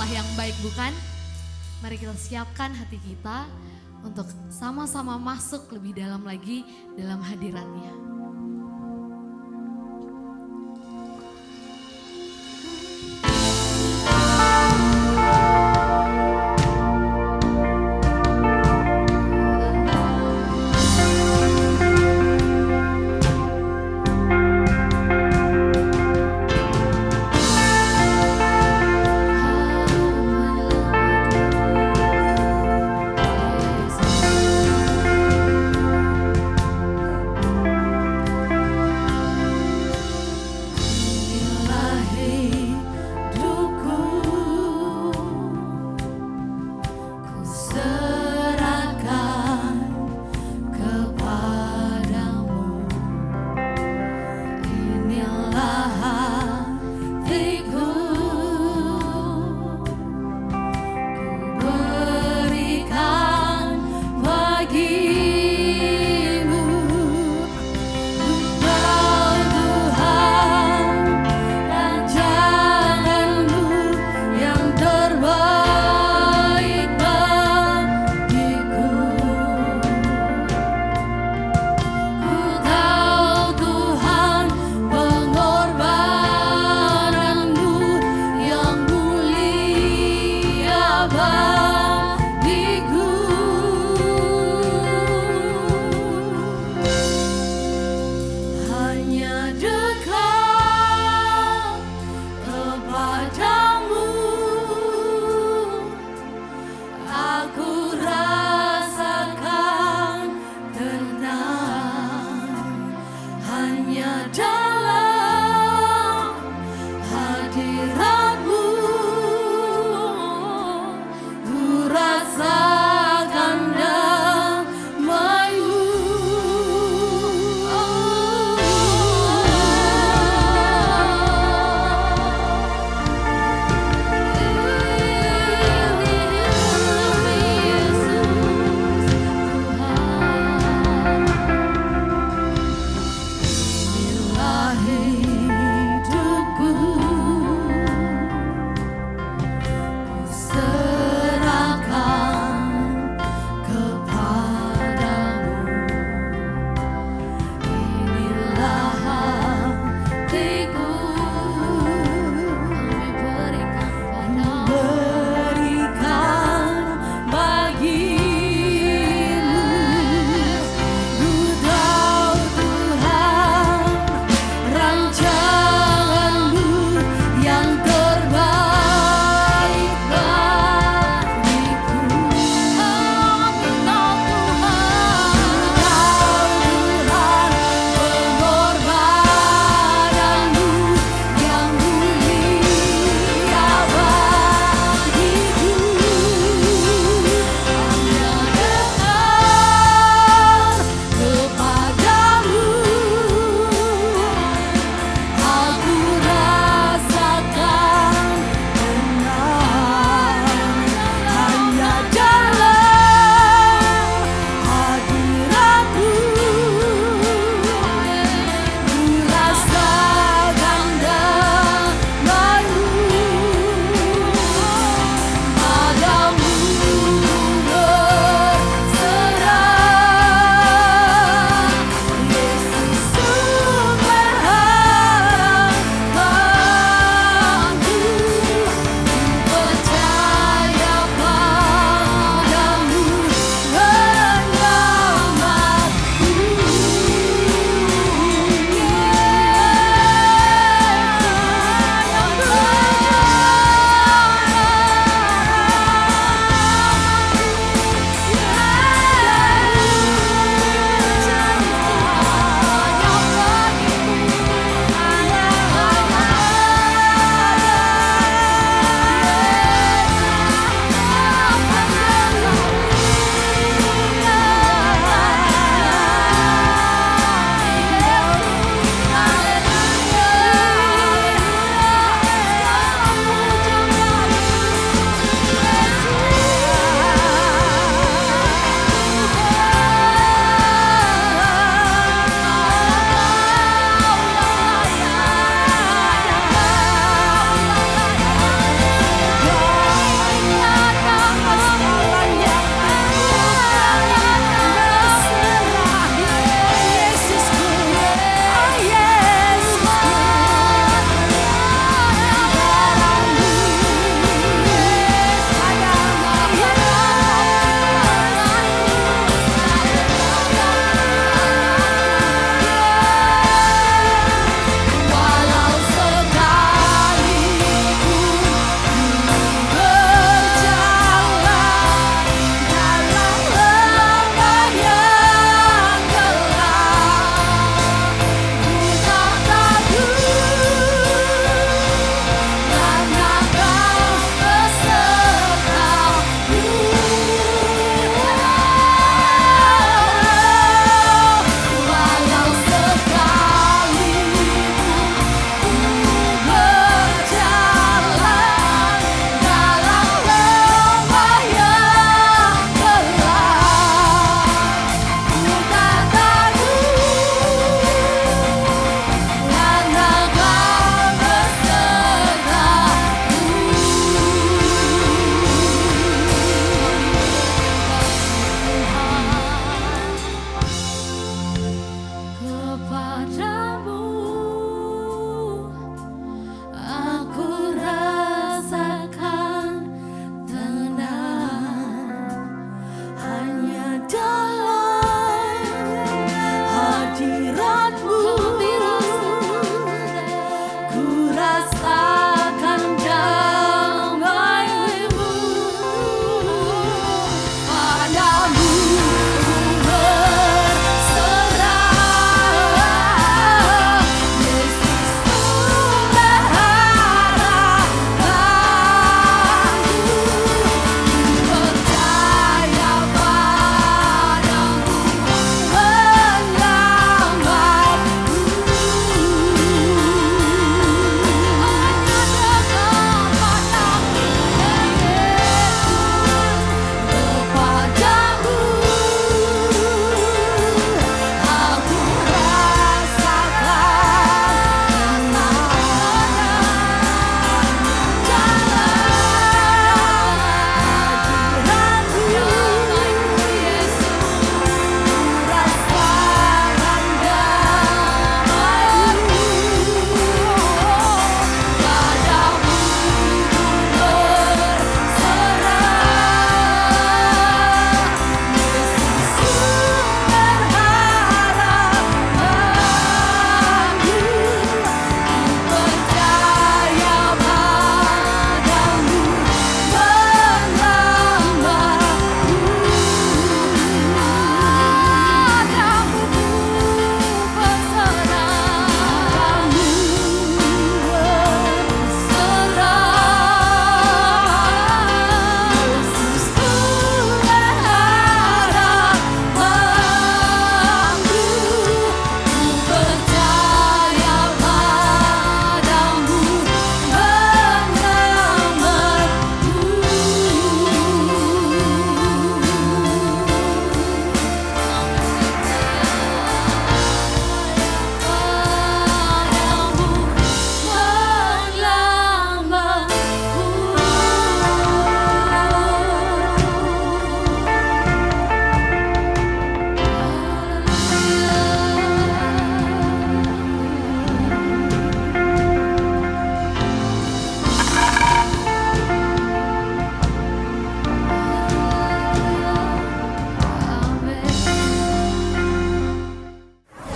Allah yang baik bukan? Mari kita siapkan hati kita untuk sama-sama masuk lebih dalam lagi dalam hadiratnya.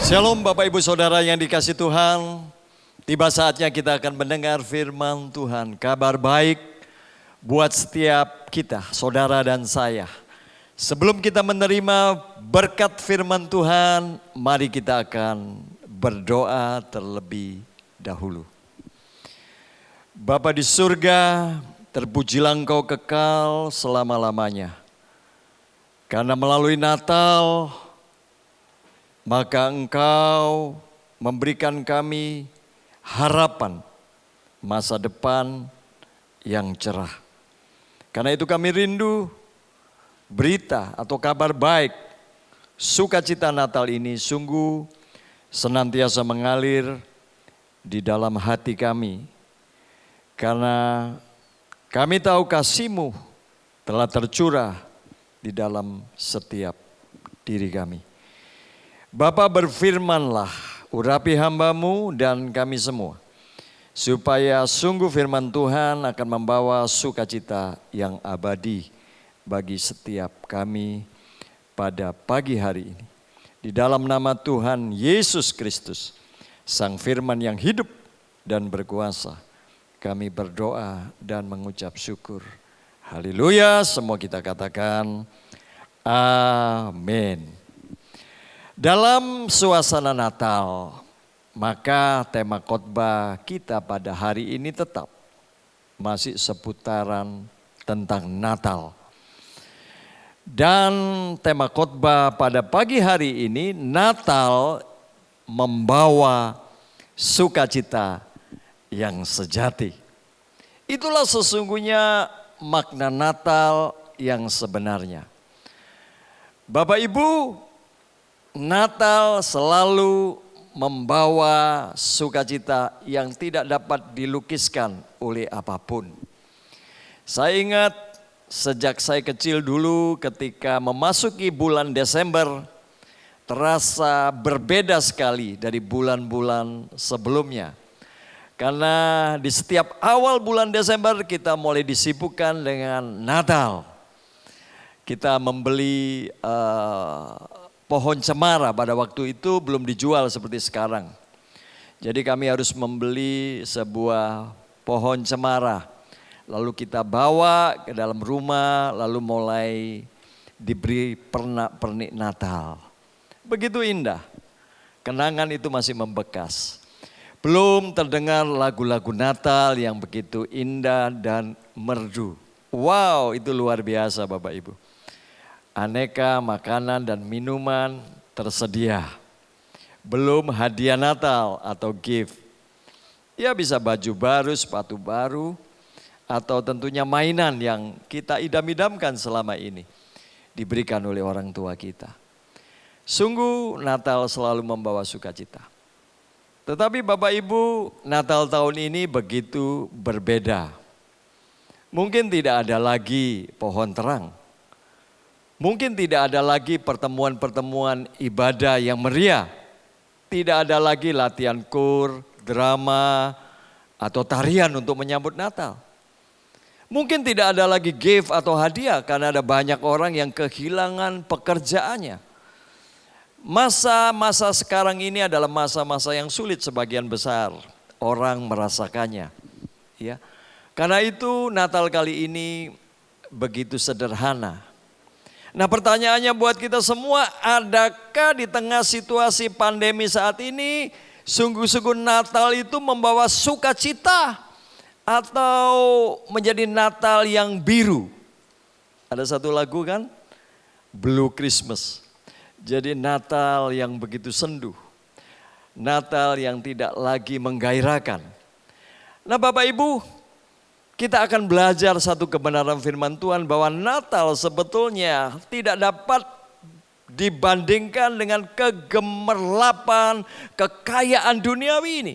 Shalom Bapak Ibu Saudara yang dikasihi Tuhan. Tiba saatnya kita akan mendengar firman Tuhan. Kabar baik buat setiap kita, saudara dan saya. Sebelum kita menerima berkat firman Tuhan, mari kita akan berdoa terlebih dahulu. Bapa di surga, terpujilah Engkau kekal selama-lamanya. Karena melalui Natal, maka Engkau memberikan kami harapan masa depan yang cerah. Karena itu kami rindu berita atau kabar baik, sukacita Natal ini sungguh senantiasa mengalir di dalam hati kami. Karena kami tahu kasih-Mu telah tercurah di dalam setiap diri kami. Bapa, berfirmanlah, urapi hamba-Mu dan kami semua, supaya sungguh firman Tuhan akan membawa sukacita yang abadi bagi setiap kami pada pagi hari ini. Di dalam nama Tuhan Yesus Kristus, Sang Firman yang hidup dan berkuasa, kami berdoa dan mengucap syukur. Haleluya, semua kita katakan amin. Dalam suasana Natal, maka tema khotbah kita pada hari ini tetap masih seputaran tentang Natal. Dan tema khotbah pada pagi hari ini, Natal membawa sukacita yang sejati. Itulah sesungguhnya makna Natal yang sebenarnya. Bapak Ibu, Natal selalu membawa sukacita yang tidak dapat dilukiskan oleh apapun. Saya ingat sejak saya kecil dulu ketika memasuki bulan Desember, terasa berbeda sekali dari bulan-bulan sebelumnya. Karena di setiap awal bulan Desember kita mulai disibukkan dengan Natal. Kita membeli pohon cemara, pada waktu itu belum dijual seperti sekarang. Jadi kami harus membeli sebuah pohon cemara. Lalu kita bawa ke dalam rumah, lalu mulai diberi pernak-pernik Natal. Begitu indah, kenangan itu masih membekas. Belum terdengar lagu-lagu Natal yang begitu indah dan merdu. Wow, itu luar biasa Bapak Ibu. Aneka makanan dan minuman tersedia. Belum hadiah Natal atau gift. Ya bisa baju baru, sepatu baru, atau tentunya mainan yang kita idam-idamkan selama ini. Diberikan oleh orang tua kita. Sungguh Natal selalu membawa sukacita. Tetapi Bapak Ibu, Natal tahun ini begitu berbeda. Mungkin tidak ada lagi pohon terang. Mungkin tidak ada lagi pertemuan-pertemuan ibadah yang meriah. Tidak ada lagi latihan kur, drama, atau tarian untuk menyambut Natal. Mungkin tidak ada lagi gift atau hadiah karena ada banyak orang yang kehilangan pekerjaannya. Masa-masa sekarang ini adalah masa-masa yang sulit sebagian besar orang merasakannya. Ya. Karena itu Natal kali ini begitu sederhana. Nah pertanyaannya buat kita semua, adakah di tengah situasi pandemi saat ini sungguh-sungguh Natal itu membawa sukacita atau menjadi Natal yang biru? Ada satu lagu kan, Blue Christmas. Jadi Natal yang begitu sendu, Natal yang tidak lagi menggairahkan. Nah Bapak Ibu, kita akan belajar satu kebenaran firman Tuhan bahwa Natal sebetulnya tidak dapat dibandingkan dengan kegemerlapan, kekayaan duniawi ini.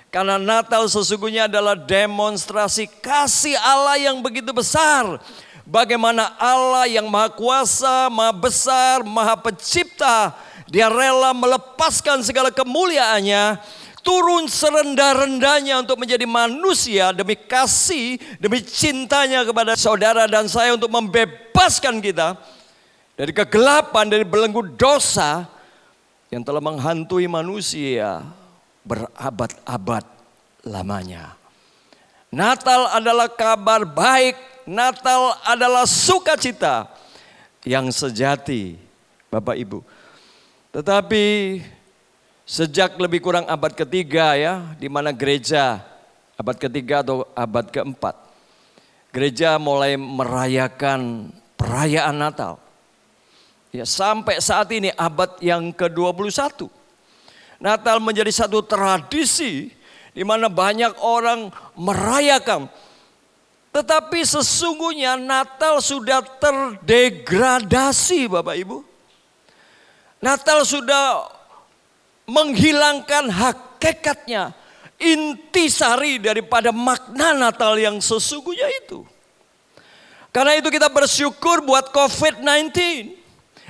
Karena Natal sesungguhnya adalah demonstrasi kasih Allah yang begitu besar. Bagaimana Allah yang maha kuasa, maha besar, maha pencipta, Dia rela melepaskan segala kemuliaannya, turun serendah-rendahnya untuk menjadi manusia demi kasih, demi cintanya kepada saudara dan saya untuk membebaskan kita dari kegelapan, dari belenggu dosa, yang telah menghantui manusia berabad-abad lamanya. Natal adalah kabar baik, Natal adalah sukacita yang sejati, Bapak Ibu. Tetapi sejak lebih kurang abad ketiga ya, di mana gereja abad ketiga atau abad keempat, gereja mulai merayakan perayaan Natal. Ya, sampai saat ini abad yang ke-21. Natal menjadi satu tradisi di mana banyak orang merayakan. Tetapi sesungguhnya Natal sudah terdegradasi, Bapak Ibu. Natal sudah menghilangkan hakikatnya, intisari daripada makna Natal yang sesungguhnya itu. Karena itu kita bersyukur buat COVID-19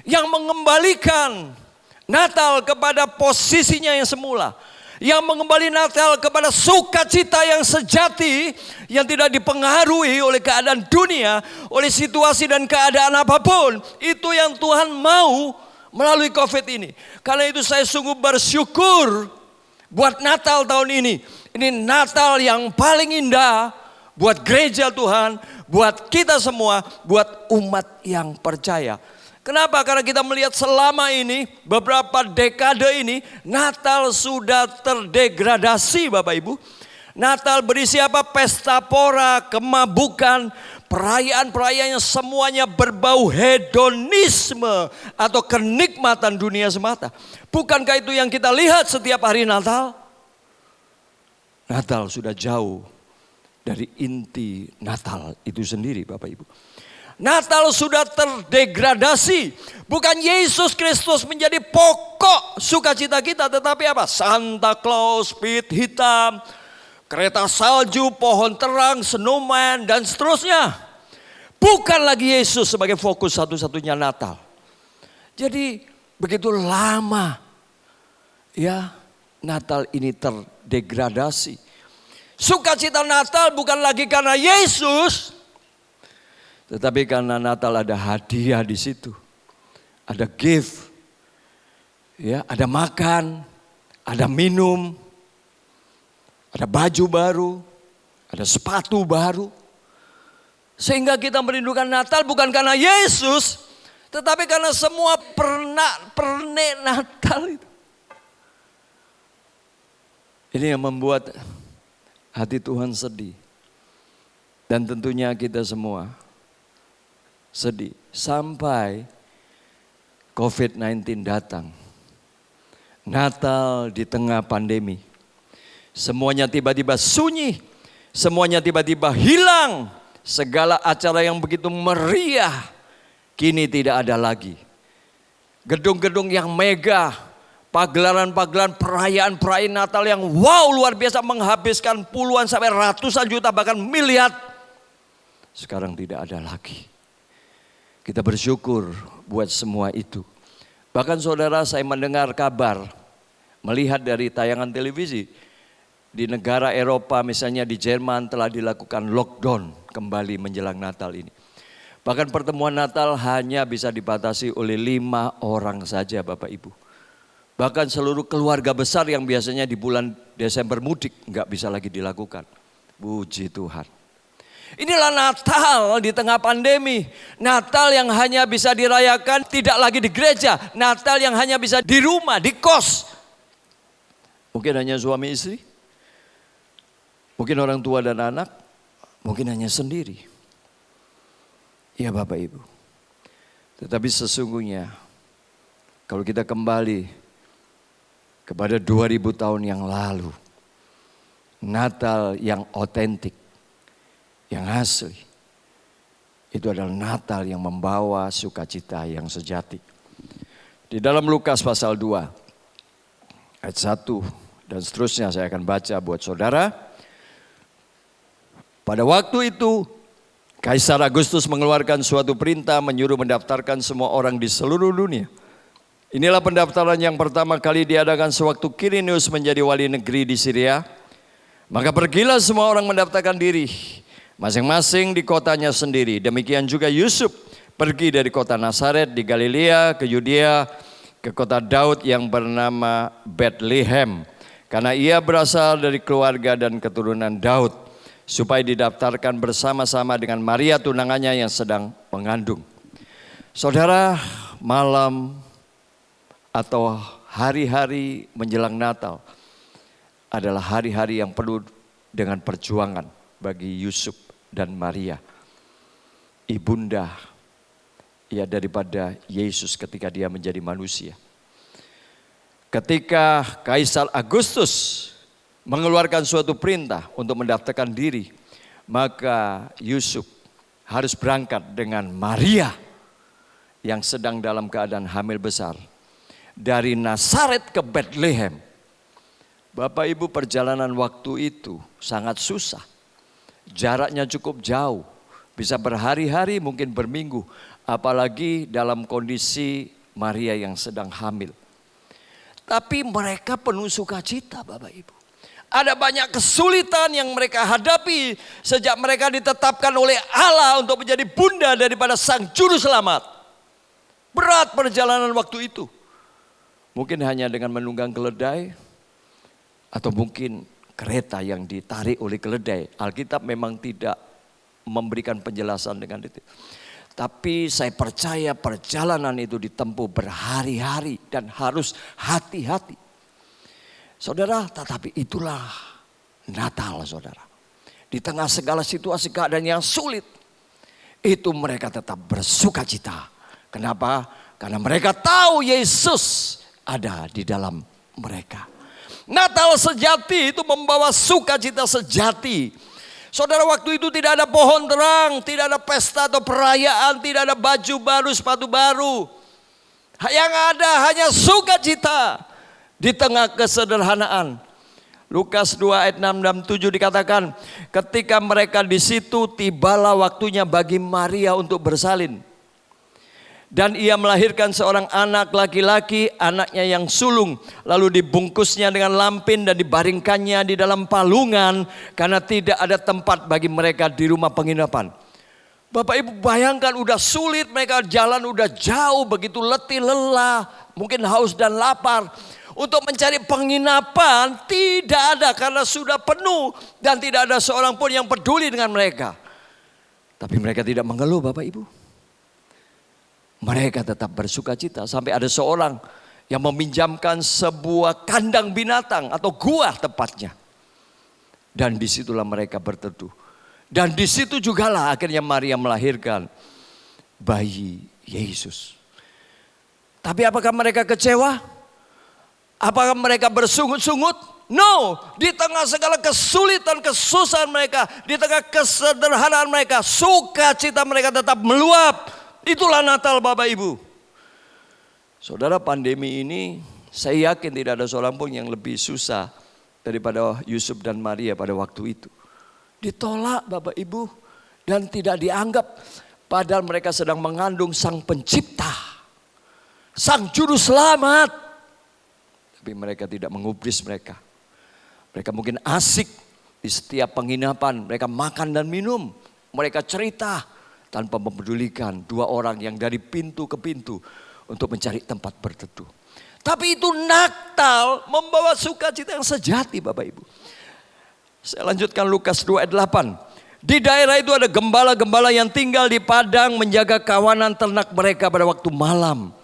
yang mengembalikan Natal kepada posisinya yang semula. Yang mengembali Natal kepada sukacita yang sejati, yang tidak dipengaruhi oleh keadaan dunia, oleh situasi dan keadaan apapun. Itu yang Tuhan mau melalui COVID ini. Karena itu saya sungguh bersyukur buat Natal tahun ini. Ini Natal yang paling indah buat gereja Tuhan, buat kita semua, buat umat yang percaya. Kenapa? Karena kita melihat selama ini, beberapa dekade ini, Natal sudah terdegradasi, Bapak Ibu. Natal berisi apa? Pesta pora, kemabukan, perayaan-perayaan yang semuanya berbau hedonisme atau kenikmatan dunia semata. Bukankah itu yang kita lihat setiap hari Natal? Natal sudah jauh dari inti Natal itu sendiri, Bapak Ibu. Natal sudah terdegradasi. Bukan Yesus Kristus menjadi pokok sukacita kita, tetapi apa? Santa Claus, pit hitam, kereta salju, pohon terang, snowman, dan seterusnya. Bukan lagi Yesus sebagai fokus satu-satunya Natal. Jadi begitu lama ya Natal ini terdegradasi. Sukacita Natal bukan lagi karena Yesus, tetapi karena Natal ada hadiah di situ. Ada gift. Ya, ada makan, ada minum, ada baju baru, ada sepatu baru. Sehingga kita merindukan Natal bukan karena Yesus, tetapi karena semua pernek Natal itu. Ini yang membuat hati Tuhan sedih. Dan tentunya kita semua sedih sampai COVID-19 datang. Natal di tengah pandemi. Semuanya tiba-tiba sunyi. Semuanya tiba-tiba hilang. Segala acara yang begitu meriah kini tidak ada lagi. Gedung-gedung yang megah, pagelaran-pagelaran perayaan-perayaan Natal yang wow luar biasa menghabiskan puluhan sampai ratusan juta bahkan miliar. Sekarang tidak ada lagi. Kita bersyukur buat semua itu. Bahkan saudara, saya mendengar kabar, melihat dari tayangan televisi, di negara Eropa misalnya di Jerman telah dilakukan lockdown kembali menjelang Natal ini. Bahkan pertemuan Natal hanya bisa dibatasi oleh 5 orang saja Bapak Ibu. Bahkan seluruh keluarga besar yang biasanya di bulan Desember mudik nggak bisa lagi dilakukan. Puji Tuhan. Inilah Natal di tengah pandemi. Natal yang hanya bisa dirayakan tidak lagi di gereja. Natal yang hanya bisa di rumah, di kos. Mungkin hanya suami istri. Mungkin orang tua dan anak. Mungkin hanya sendiri. Ya Bapak Ibu. Tetapi sesungguhnya kalau kita kembali kepada 2000 tahun yang lalu. Natal yang otentik, yang asli. Itu adalah Natal yang membawa sukacita yang sejati. Di dalam Lukas pasal 2 ayat 1 dan seterusnya saya akan baca buat saudara. Pada waktu itu Kaisar Agustus mengeluarkan suatu perintah menyuruh mendaftarkan semua orang di seluruh dunia. Inilah pendaftaran yang pertama kali diadakan sewaktu Quirinius menjadi wali negeri di Syria. Maka pergilah semua orang mendaftarkan diri, masing-masing di kotanya sendiri. Demikian juga Yusuf pergi dari kota Nazaret di Galilea ke Yudea, ke kota Daud yang bernama Bethlehem, karena ia berasal dari keluarga dan keturunan Daud, supaya didaftarkan bersama-sama dengan Maria tunangannya yang sedang mengandung. Saudara, malam atau hari-hari menjelang Natal adalah hari-hari yang penuh dengan perjuangan bagi Yusuf dan Maria, ibunda ya daripada Yesus ketika dia menjadi manusia. Ketika Kaisar Agustus mengeluarkan suatu perintah untuk mendaftarkan diri, maka Yusuf harus berangkat dengan Maria yang sedang dalam keadaan hamil besar dari Nazaret ke Bethlehem. Bapak Ibu, perjalanan waktu itu sangat susah. Jaraknya cukup jauh, bisa berhari-hari mungkin berminggu, apalagi dalam kondisi Maria yang sedang hamil. Tapi mereka penuh sukacita Bapak Ibu. Ada banyak kesulitan yang mereka hadapi sejak mereka ditetapkan oleh Allah untuk menjadi bunda daripada Sang Juru Selamat. Berat perjalanan waktu itu. Mungkin hanya dengan menunggang keledai, atau mungkin kereta yang ditarik oleh keledai. Alkitab memang tidak memberikan penjelasan dengan itu. Tapi saya percaya perjalanan itu ditempuh berhari-hari dan harus hati-hati. Saudara, tetapi itulah Natal saudara. Di tengah segala situasi keadaan yang sulit, itu mereka tetap bersuka cita. Kenapa? Karena mereka tahu Yesus ada di dalam mereka. Natal sejati itu membawa sukacita sejati. Saudara, waktu itu tidak ada pohon terang, tidak ada pesta atau perayaan, tidak ada baju baru, sepatu baru. Yang ada hanya sukacita di tengah kesederhanaan. Lukas 2 ayat 6 dan 7 dikatakan, ketika mereka di situ tibalah waktunya bagi Maria untuk bersalin. Dan ia melahirkan seorang anak laki-laki, anaknya yang sulung. Lalu dibungkusnya dengan lampin dan dibaringkannya di dalam palungan, karena tidak ada tempat bagi mereka di rumah penginapan. Bapak Ibu bayangkan, udah sulit, mereka jalan udah jauh, begitu letih lelah, mungkin haus dan lapar. Untuk mencari penginapan tidak ada karena sudah penuh. Dan tidak ada seorang pun yang peduli dengan mereka. Tapi mereka tidak mengeluh Bapak Ibu. Mereka tetap bersuka cita. Sampai ada seorang yang meminjamkan sebuah kandang binatang atau gua tepatnya. Dan disitulah mereka berteduh. Dan disitu jugalah akhirnya Maria melahirkan bayi Yesus. Tapi apakah mereka kecewa? Apakah mereka bersungut-sungut? No, di tengah segala kesulitan, kesusahan mereka, di tengah kesederhanaan mereka, sukacita mereka tetap meluap. Itulah Natal Bapak Ibu. Saudara, pandemi ini saya yakin tidak ada seorang pun yang lebih susah daripada Yusuf dan Maria pada waktu itu. Ditolak Bapak Ibu dan tidak dianggap, padahal mereka sedang mengandung Sang Pencipta, Sang Juru Selamat. Tapi mereka tidak mengubris mereka. Mereka mungkin asik di setiap penginapan, mereka makan dan minum, mereka cerita tanpa mempedulikan dua orang yang dari pintu ke pintu untuk mencari tempat berteduh. Tapi itu Natal membawa sukacita yang sejati Bapak Ibu. Saya lanjutkan Lukas 2 ayat 8. Di daerah itu ada gembala-gembala yang tinggal di padang menjaga kawanan ternak mereka pada waktu malam.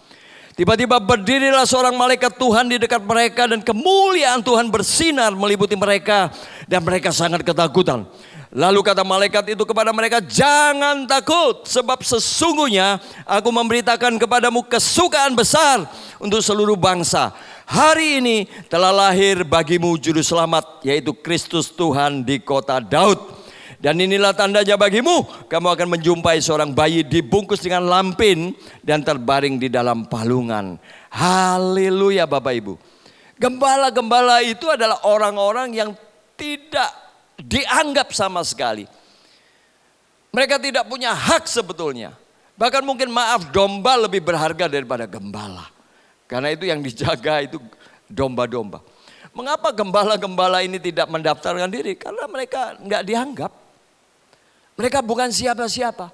Tiba-tiba berdirilah seorang malaikat Tuhan di dekat mereka dan kemuliaan Tuhan bersinar meliputi mereka dan mereka sangat ketakutan. Lalu kata malaikat itu kepada mereka, jangan takut, sebab sesungguhnya aku memberitakan kepadamu kesukaan besar untuk seluruh bangsa. Hari ini telah lahir bagimu juru selamat, yaitu Kristus Tuhan di kota Daud. Dan inilah tandanya bagimu, kamu akan menjumpai seorang bayi dibungkus dengan lampin dan terbaring di dalam palungan. Haleluya Bapak Ibu. Gembala-gembala itu adalah orang-orang yang tidak dianggap sama sekali. Mereka tidak punya hak sebetulnya. Bahkan mungkin maaf, domba lebih berharga daripada gembala. Karena itu yang dijaga itu domba-domba. Mengapa gembala-gembala ini tidak mendaftarkan diri? Karena mereka nggak dianggap. Mereka bukan siapa-siapa.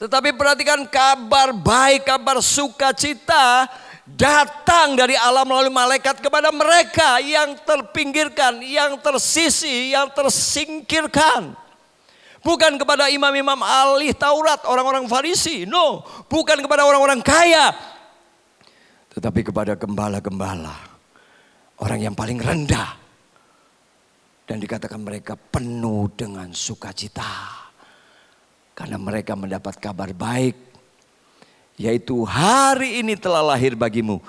Tetapi perhatikan kabar baik, kabar sukacita datang dari Allah melalui malaikat kepada mereka yang terpinggirkan, yang tersisih, yang tersingkirkan. Bukan kepada imam-imam ahli Taurat, orang-orang Farisi. No, bukan kepada orang-orang kaya. Tetapi kepada gembala-gembala, orang yang paling rendah. Dan dikatakan mereka penuh dengan sukacita. Karena mereka mendapat kabar baik. Yaitu hari ini telah lahir bagimu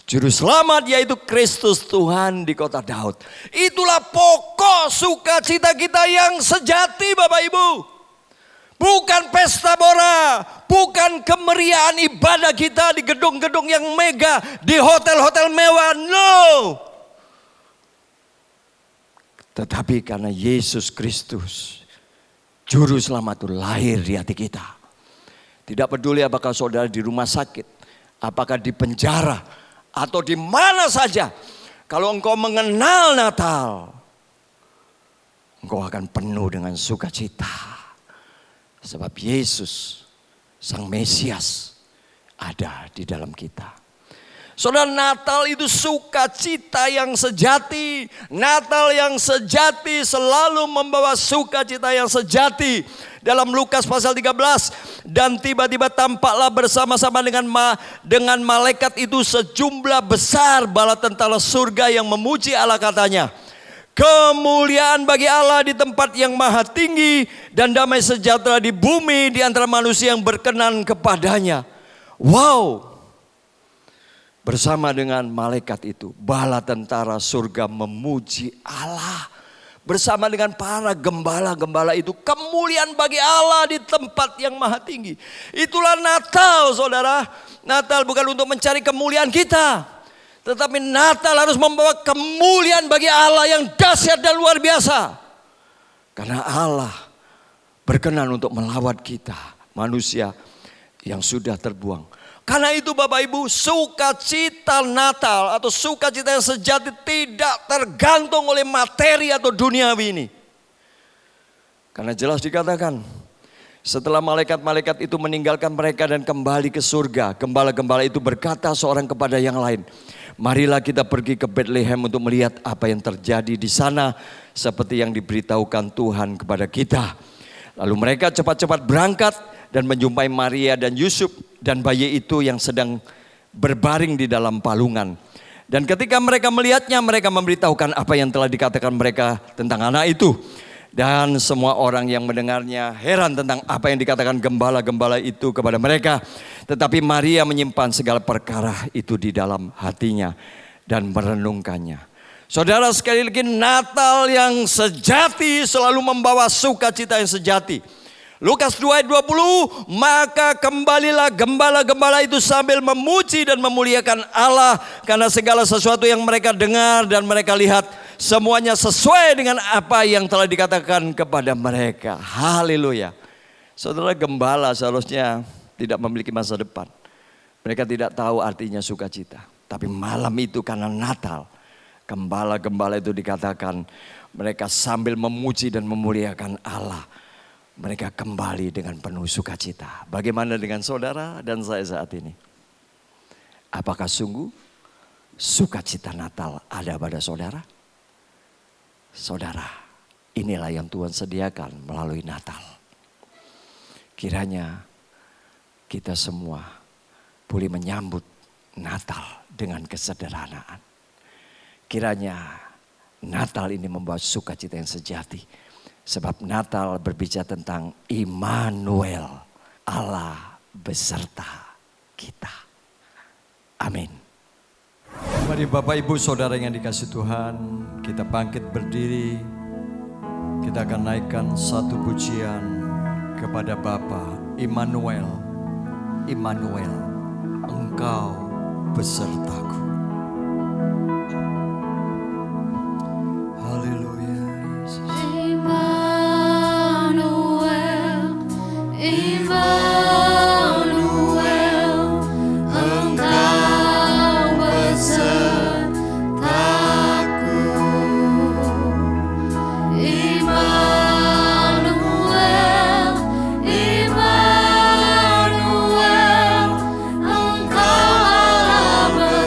Juru Selamat, yaitu Kristus Tuhan di kota Daud. Itulah pokok sukacita kita yang sejati, Bapak Ibu. Bukan pesta pora, bukan kemeriahan ibadah kita di gedung-gedung yang mega, di hotel-hotel mewah. No. Tetapi karena Yesus Kristus, Juru Selamat itu lahir di hati kita. Tidak peduli apakah saudara di rumah sakit, apakah di penjara, atau di mana saja. Kalau engkau mengenal Natal, engkau akan penuh dengan sukacita. Sebab Yesus, Sang Mesias, ada di dalam kita. Saudara, Natal itu sukacita yang sejati. Natal yang sejati selalu membawa sukacita yang sejati. Dalam Lukas pasal 13, dan tiba-tiba tampaklah bersama-sama dengan malaikat itu sejumlah besar bala tentara surga yang memuji Allah, katanya, kemuliaan bagi Allah di tempat yang maha tinggi dan damai sejahtera di bumi di antara manusia yang berkenan kepadanya. Wow. Bersama dengan malaikat itu, bala tentara surga memuji Allah. Bersama dengan para gembala-gembala itu, kemuliaan bagi Allah di tempat yang maha tinggi. Itulah Natal, saudara. Natal bukan untuk mencari kemuliaan kita, tetapi Natal harus membawa kemuliaan bagi Allah yang dahsyat dan luar biasa. Karena Allah berkenan untuk melawat kita, manusia yang sudah terbuang. Karena itu Bapak Ibu, sukacita Natal atau sukacita yang sejati tidak tergantung oleh materi atau duniawi ini. Karena jelas dikatakan, setelah malaikat-malaikat itu meninggalkan mereka dan kembali ke surga, gembala-gembala itu berkata seorang kepada yang lain, marilah kita pergi ke Bethlehem untuk melihat apa yang terjadi di sana seperti yang diberitahukan Tuhan kepada kita. Lalu mereka cepat-cepat berangkat dan menjumpai Maria dan Yusuf dan bayi itu yang sedang berbaring di dalam palungan. Dan ketika mereka melihatnya, mereka memberitahukan apa yang telah dikatakan mereka tentang anak itu. Dan semua orang yang mendengarnya heran tentang apa yang dikatakan gembala-gembala itu kepada mereka. Tetapi Maria menyimpan segala perkara itu di dalam hatinya dan merenungkannya. Saudara, sekali lagi, Natal yang sejati selalu membawa sukacita yang sejati. Lukas 2 ayat 20, maka kembalilah gembala-gembala itu sambil memuji dan memuliakan Allah karena segala sesuatu yang mereka dengar dan mereka lihat semuanya sesuai dengan apa yang telah dikatakan kepada mereka. Haleluya. Saudara, gembala seharusnya tidak memiliki masa depan. Mereka tidak tahu artinya sukacita. Tapi malam itu karena Natal, gembala-gembala itu dikatakan mereka sambil memuji dan memuliakan Allah. Mereka kembali dengan penuh sukacita. Bagaimana dengan saudara dan saya saat ini? Apakah sungguh sukacita Natal ada pada saudara? Saudara, inilah yang Tuhan sediakan melalui Natal. Kiranya kita semua boleh menyambut Natal dengan kesederhanaan. Kiranya Natal ini membawa sukacita yang sejati. Sebab Natal berbicara tentang Immanuel, Allah beserta kita. Amin. Mari Bapak Ibu Saudara yang dikasihi Tuhan, kita bangkit berdiri. Kita akan naikkan satu pujian kepada Bapa. Immanuel, Immanuel, Engkau besertaku. Haleluya. Immanuel, Engkau Allah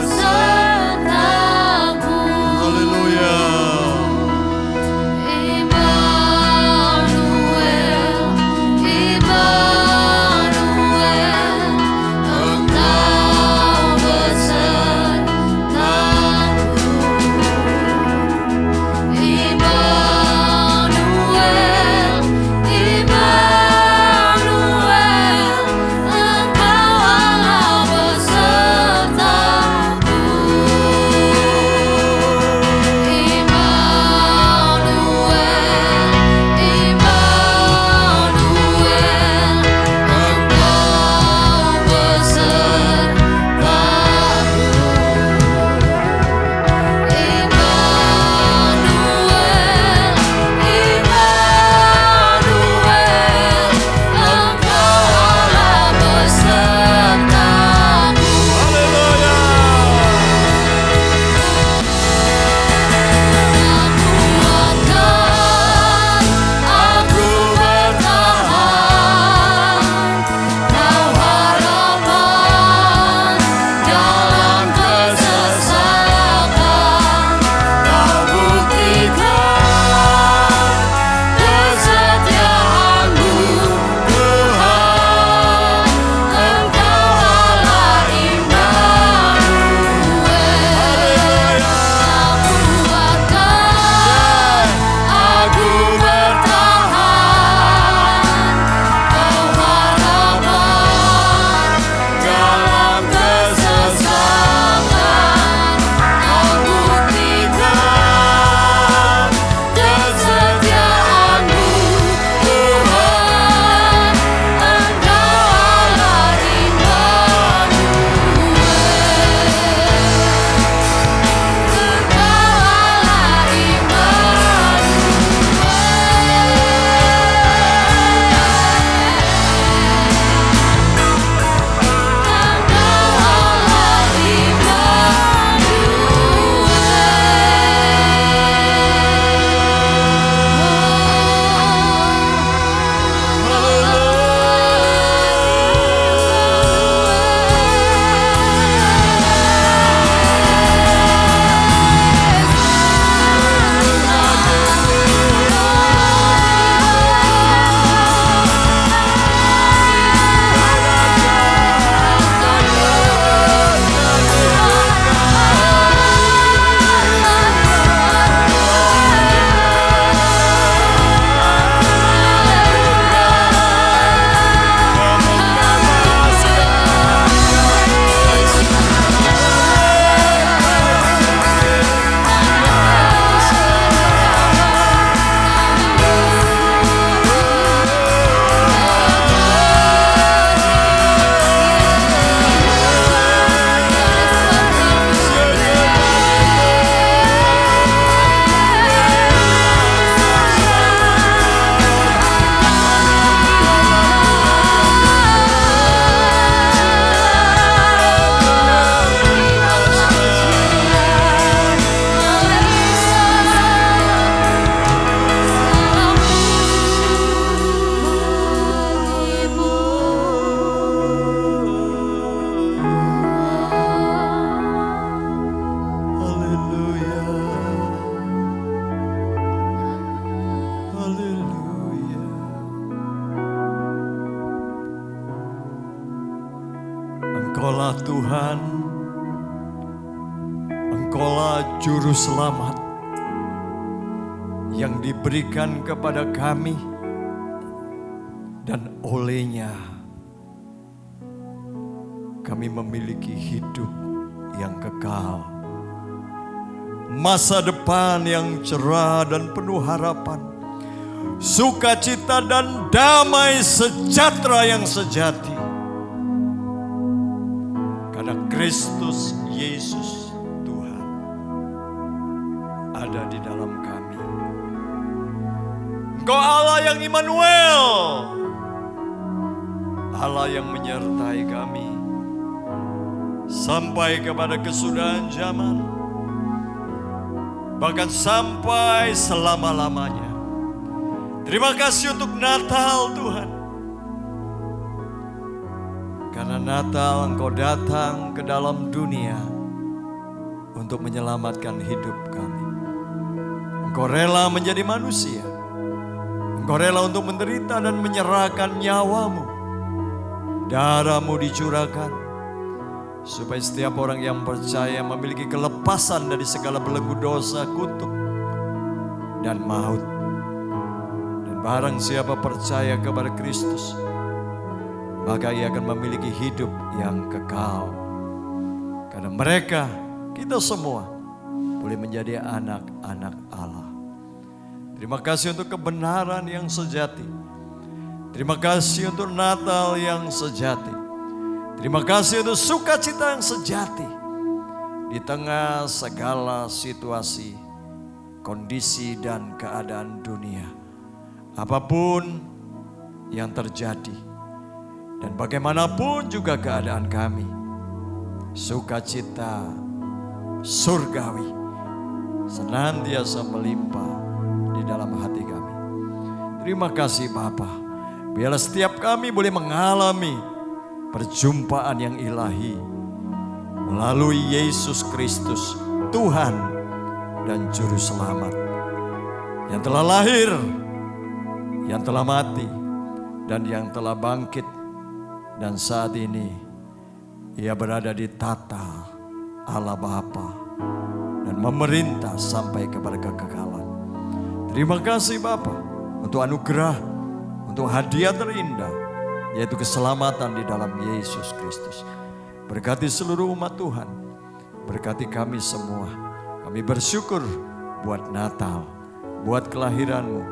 Engkaulah Tuhan, Engkaulah Juru Selamat yang diberikan kepada kami, dan olehnya kami memiliki hidup yang kekal, masa depan yang cerah dan penuh harapan, sukacita dan damai sejahtera yang sejati. Karena Kristus Yesus Tuhan ada di dalam kami. Engkau Allah yang Immanuel, Allah yang menyertai kami sampai kepada kesudahan zaman, bahkan sampai selama-lamanya. Terima kasih untuk Natal Tuhan. Karena Natal Engkau datang ke dalam dunia untuk menyelamatkan hidup kami. Engkau rela menjadi manusia. Engkau rela untuk menderita dan menyerahkan nyawamu. Darahmu dicurahkan supaya setiap orang yang percaya memiliki kelepasan dari segala belenggu dosa, kutuk, dan maut. Dan barang siapa percaya kepada Kristus, maka ia akan memiliki hidup yang kekal. Karena mereka, kita semua, boleh menjadi anak-anak Allah. Terima kasih untuk kebenaran yang sejati. Terima kasih untuk Natal yang sejati. Terima kasih untuk sukacita yang sejati. Di tengah segala situasi, kondisi dan keadaan dunia. Apapun yang terjadi. Dan bagaimanapun juga keadaan kami. Sukacita surgawi senantiasa melimpah di dalam hati kami. Terima kasih Bapa. Biarlah setiap kami boleh mengalami perjumpaan yang ilahi melalui Yesus Kristus, Tuhan dan Juru Selamat, yang telah lahir, yang telah mati, dan yang telah bangkit, dan saat ini Ia berada di tata Allah Bapa dan memerintah sampai kepada kekekalan. Terima kasih Bapa untuk anugerah, untuk hadiah terindah, yaitu keselamatan di dalam Yesus Kristus. Berkati seluruh umat Tuhan, berkati kami semua. Kami bersyukur buat Natal, buat kelahiran-Mu,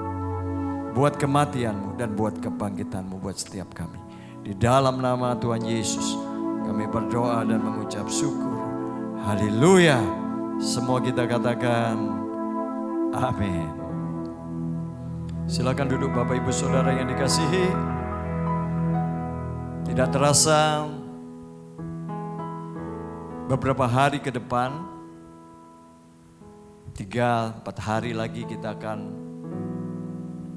buat kematian-Mu, dan buat kebangkitan-Mu buat setiap kami. Di dalam nama Tuhan Yesus, kami berdoa dan mengucap syukur. Haleluya. Semua kita katakan amin. Silakan duduk Bapak Ibu Saudara yang dikasihi. Tidak terasa beberapa hari ke depan, 3-4 hari lagi kita akan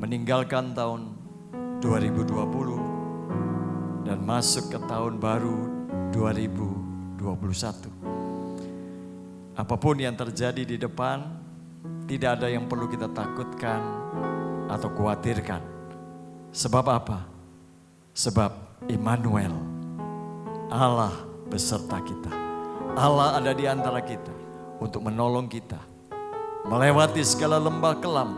meninggalkan tahun 2020 dan masuk ke tahun baru 2021. Apapun yang terjadi di depan, tidak ada yang perlu kita takutkan atau khawatirkan. Sebab apa? Sebab Immanuel, Allah beserta kita. Allah ada di antara kita untuk menolong kita melewati segala lembah kelam,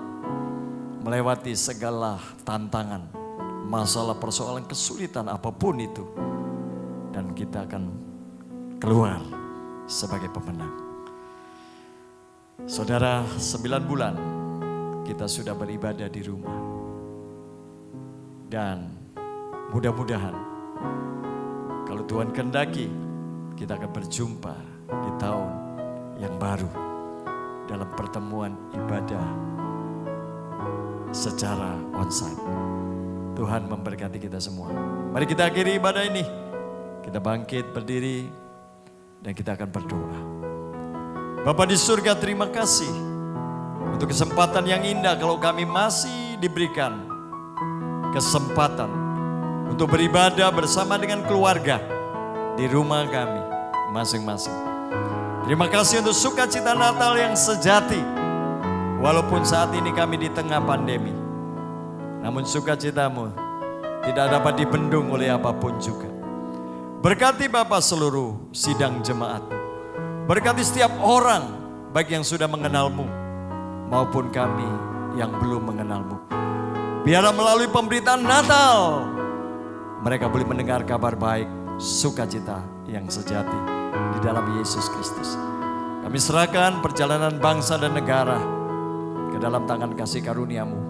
melewati segala tantangan, masalah, persoalan, kesulitan apapun itu. Dan kita akan keluar sebagai pemenang. Saudara, 9 bulan kita sudah beribadah di rumah. Dan mudah-mudahan kalau Tuhan kehendaki, kita akan berjumpa di tahun yang baru dalam pertemuan ibadah secara onsite. Tuhan memberkati kita semua. Mari kita akhiri ibadah ini. Kita bangkit berdiri dan kita akan berdoa. Bapa di surga, terima kasih untuk kesempatan yang indah kalau kami masih diberikan kesempatan untuk beribadah bersama dengan keluarga di rumah kami masing-masing. Terima kasih untuk sukacita Natal yang sejati. Walaupun saat ini kami di tengah pandemi, namun sukacitamu tidak dapat dibendung oleh apapun juga. Berkati Bapa seluruh sidang jemaat. Berkati setiap orang, baik yang sudah mengenal-Mu maupun kami yang belum mengenal-Mu. Biarlah melalui pemberitaan Natal, mereka boleh mendengar kabar baik, sukacita yang sejati di dalam Yesus Kristus. Kami serahkan perjalanan bangsa dan negara ke dalam tangan kasih karunia-Mu.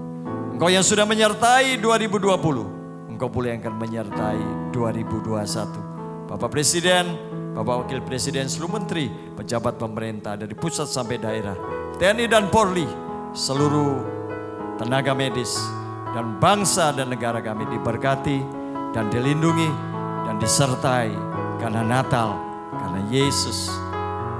Engkau yang sudah menyertai 2020, Engkau pula yang akan menyertai 2021. Bapak Presiden, Bapak Wakil Presiden, seluruh menteri, pejabat pemerintah dari pusat sampai daerah, TNI dan Polri, seluruh tenaga medis, dan bangsa dan negara kami diberkati dan dilindungi dan disertai karena Natal, karena Yesus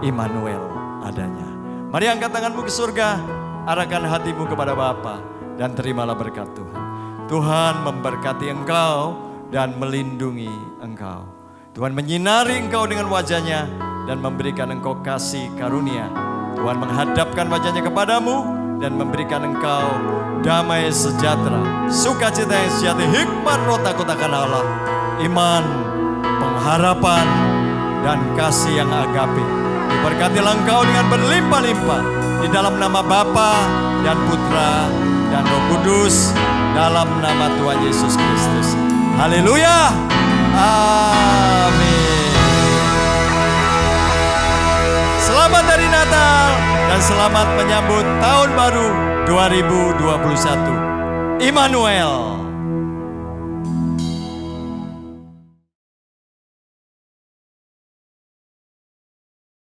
Immanuel adanya. Mari angkat tanganmu ke surga, arahkan hatimu kepada Bapa dan terimalah berkat Tuhan. Tuhan memberkati engkau dan melindungi engkau. Tuhan menyinari engkau dengan wajahnya dan memberikan engkau kasih karunia. Tuhan menghadapkan wajahnya kepadamu dan memberikan engkau damai sejahtera, sukacita yang sejati, hikmat roh takut akan Allah, iman, pengharapan, dan kasih yang agape. Diberkatilah engkau dengan berlimpah-limpah di dalam nama Bapa dan Putra dan Roh Kudus, dalam nama Tuhan Yesus Kristus. Haleluya. Amin. Selamat hari Natal dan selamat menyambut tahun baru 2021. Immanuel.